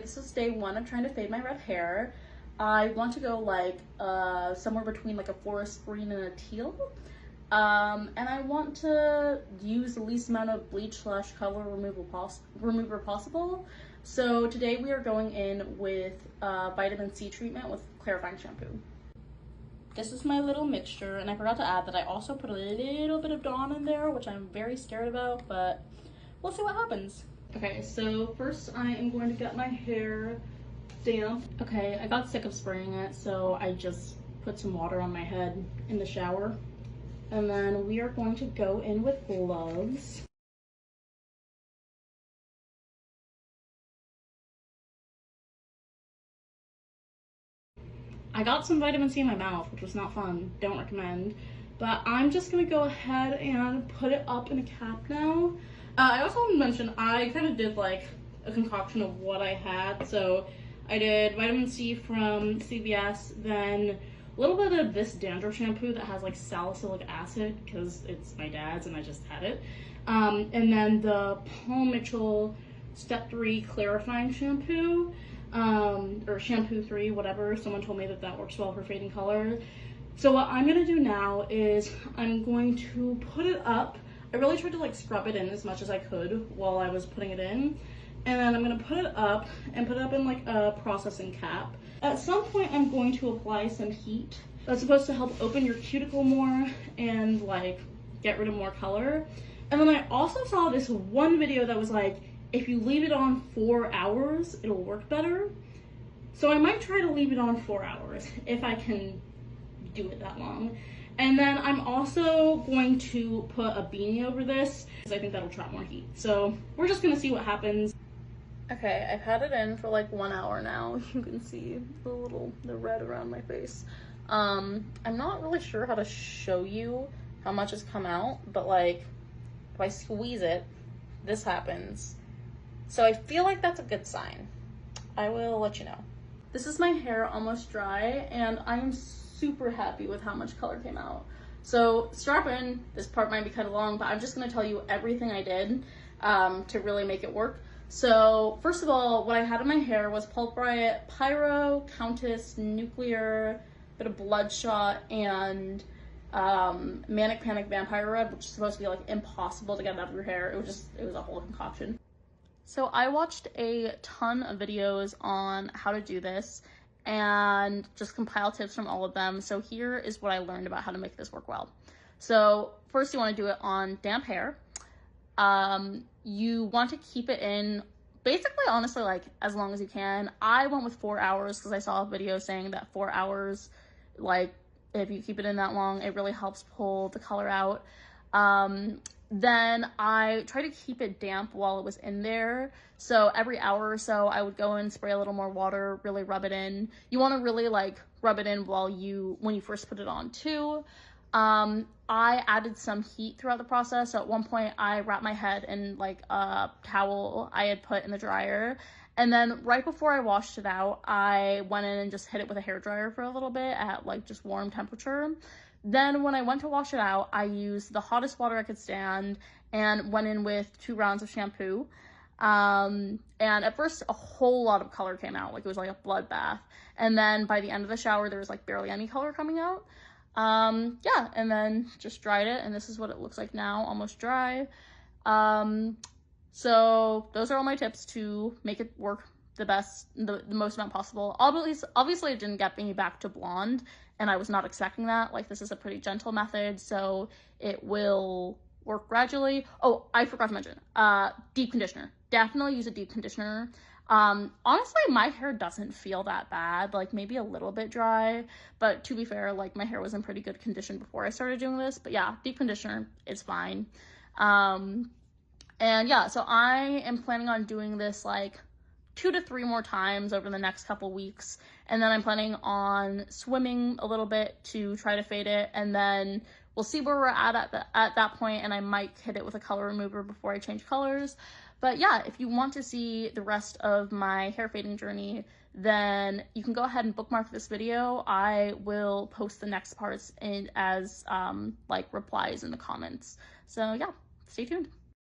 This is day one of trying to fade my red hair. I want to go like somewhere between like a forest green and a teal. And I want to use the least amount of bleach / color remover possible. So today we are going in with vitamin C treatment with clarifying shampoo. This is my little mixture, and I forgot to add that I also put a little bit of Dawn in there, which I'm very scared about, but we'll see what happens. Okay, so first I am going to get my hair damp. Okay, I got sick of spraying it, so I just put some water on my head in the shower. And then we are going to go in with gloves. I got some vitamin C in my mouth, which was not fun, don't recommend. But I'm just gonna go ahead and put it up in a cap now. I also want to mention, I kind of did like a concoction of what I had. So I did vitamin C from CVS, then a little bit of this dandruff shampoo that has like salicylic acid because it's my dad's and I just had it. And then the Paul Mitchell Step 3 clarifying shampoo, or shampoo 3, whatever. Someone told me that that works well for fading color. So what I'm gonna do now is I'm going to put it up. I really tried to like scrub it in as much as I could while I was putting it in. And then I'm gonna put it up and put it up in like a processing cap. At some point I'm going to apply some heat. That's supposed to help open your cuticle more and like get rid of more color. And then I also saw this one video that was like, if you leave it on 4 hours, it'll work better. So I might try to leave it on 4 hours if I can do it that long. And then I'm also going to put a beanie over this because I think that'll trap more heat. So we're just gonna see what happens. Okay, I've had it in for like 1 hour now. You can see the red around my face. I'm not really sure how to show you how much has come out, but like if I squeeze it, this happens. So I feel like that's a good sign. I will let you know. This is my hair almost dry, and I'm super happy with how much color came out. So strap in, this part might be kind of long, but I'm just gonna tell you everything I did to really make it work. So first of all, what I had in my hair was Pulp Riot, Pyro, Countess, Nuclear, bit of Bloodshot, and Manic Panic Vampire Red, which is supposed to be like impossible to get out of your hair. It was a whole concoction. So I watched a ton of videos on how to do this and just compile tips from all of them. So here is what I learned about how to make this work well. So first you want to do it on damp hair. You want to keep it in basically, honestly, like as long as you can. I went with 4 hours because I saw a video saying that 4 hours, like if you keep it in that long, it really helps pull the color out. Then I try to keep it damp while it was in there. So every hour or so I would go and spray a little more water, really rub it in. You want to really like rub it in when you first put it on too. I added some heat throughout the process. So at one point I wrapped my head in like a towel I had put in the dryer. And then right before I washed it out, I went in and just hit it with a hairdryer for a little bit at like just warm temperature. Then when I went to wash it out, I used the hottest water I could stand and went in with 2 rounds of shampoo. And at first a whole lot of color came out, like it was like a bloodbath. And then by the end of the shower, there was like barely any color coming out. Yeah, and then just dried it, and this is what it looks like now, almost dry. So those are all my tips to make it work the most amount possible. Obviously it didn't get me back to blonde, and I was not expecting that. Like, this is a pretty gentle method, so it will work gradually. Oh, I forgot to mention, deep conditioner. Definitely use a deep conditioner. Honestly, my hair doesn't feel that bad, like maybe a little bit dry, but to be fair, like my hair was in pretty good condition before I started doing this. But yeah, deep conditioner is fine. And yeah, so I am planning on doing this like 2 to 3 more times over the next couple weeks, and then I'm planning on swimming a little bit to try to fade it, and then we'll see where we're at that point, and I might hit it with a color remover before I change colors. But yeah, if you want to see the rest of my hair fading journey, then you can go ahead and bookmark this video. I will post the next parts as like replies in the comments. So yeah, stay tuned.